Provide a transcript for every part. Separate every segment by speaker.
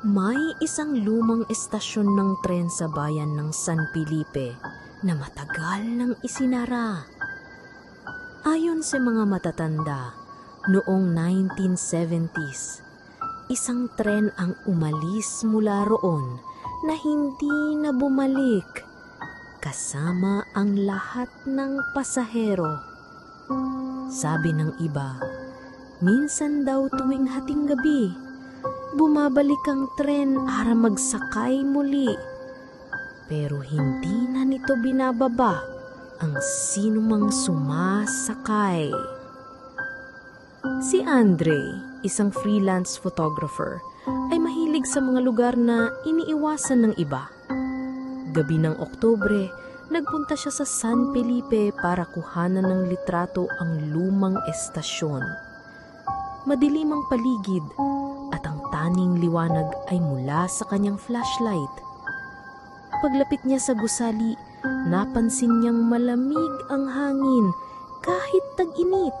Speaker 1: May isang lumang estasyon ng tren sa bayan ng San Felipe na matagal nang isinara. Ayon sa mga matatanda, noong 1970s, isang tren ang umalis mula roon na hindi na bumalik, kasama ang lahat ng pasahero. Sabi ng iba, minsan daw tuwing hating gabi, bumabalik ang tren para magsakay muli. Pero hindi na nito binababa ang sinumang sumasakay. Si Andre, isang freelance photographer, ay mahilig sa mga lugar na iniiwasan ng iba. Gabi ng Oktubre, nagpunta siya sa San Felipe para kuhanan ng litrato ang lumang estasyon. Madilim ang paligid at ang tanging liwanag ay mula sa kanyang flashlight. Paglapit niya sa gusali, napansin niyang malamig ang hangin kahit tag-init.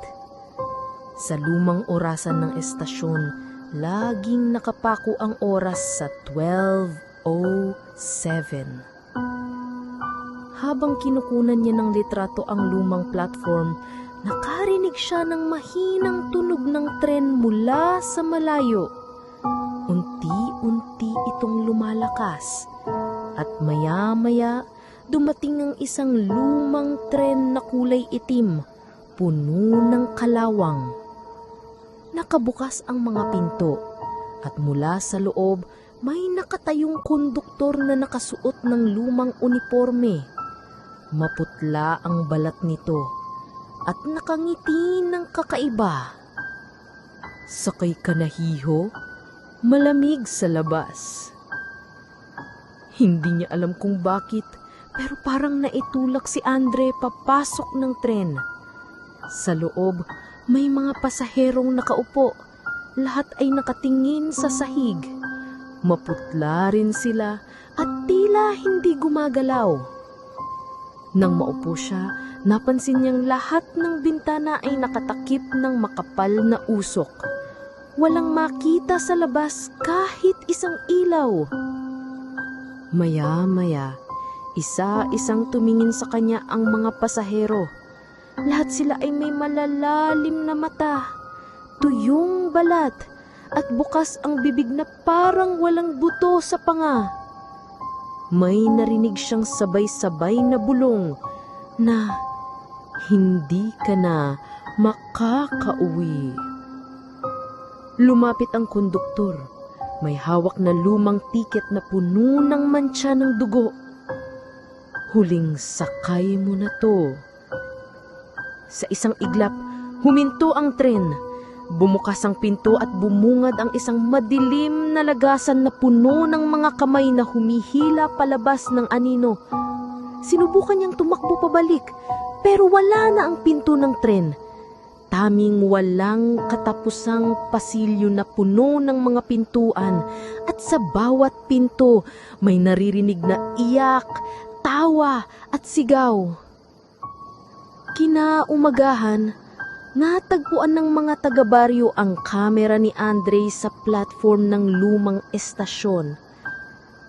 Speaker 1: Sa lumang orasan ng estasyon, laging nakapako ang oras sa 12:07. Habang kinukunan niya ng litrato ang lumang platform, nakarinig siya ng mahinang tunog ng tren mula sa malayo. Unti-unti itong lumalakas at maya-maya dumating ang isang lumang tren na kulay itim, puno ng kalawang. Nakabukas ang mga pinto at mula sa loob may nakatayong konduktor na nakasuot ng lumang uniforme. Maputla ang balat nito at nakangiti ng kakaiba. Sakay ka na, hiho? Malamig sa labas. Hindi niya alam kung bakit, pero parang naitulak si Andre papasok ng tren. Sa loob, may mga pasaherong nakaupo. Lahat ay nakatingin sa sahig. Maputla rin sila at tila hindi gumagalaw. Nang maupo siya, napansin niyang lahat ng bintana ay nakatakip ng makapal na usok. Walang makita sa labas kahit isang ilaw. Maya-maya, isa-isang tumingin sa kanya ang mga pasahero. Lahat sila ay may malalalim na mata, tuyong balat, at bukas ang bibig na parang walang buto sa panga. May narinig siyang sabay-sabay na bulong na, "Hindi ka na makakauwi." Lumapit ang konduktor. May hawak na lumang tiket na puno ng mantsa ng dugo. "Huling sakay mo na to." Sa isang iglap, huminto ang tren. Bumukas ang pinto at bumungad ang isang madilim na lagasan na puno ng mga kamay na humihila palabas ng anino. Sinubukan niyang tumakbo pabalik, pero wala na ang pinto ng tren. Taming walang katapusang pasilyo na puno ng mga pintuan, at sa bawat pinto may naririnig na iyak, tawa at sigaw. Kinaumagahan, natagpuan ng mga taga-baryo ang kamera ni Andre sa platform ng lumang estasyon.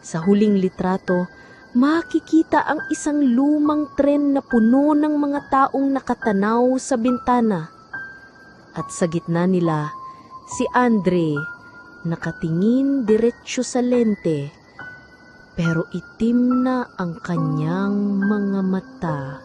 Speaker 1: Sa huling litrato, makikita ang isang lumang tren na puno ng mga taong nakatanaw sa bintana. At sa gitna nila, si Andre, nakatingin diretsyo sa lente, pero itim na ang kanyang mga mata.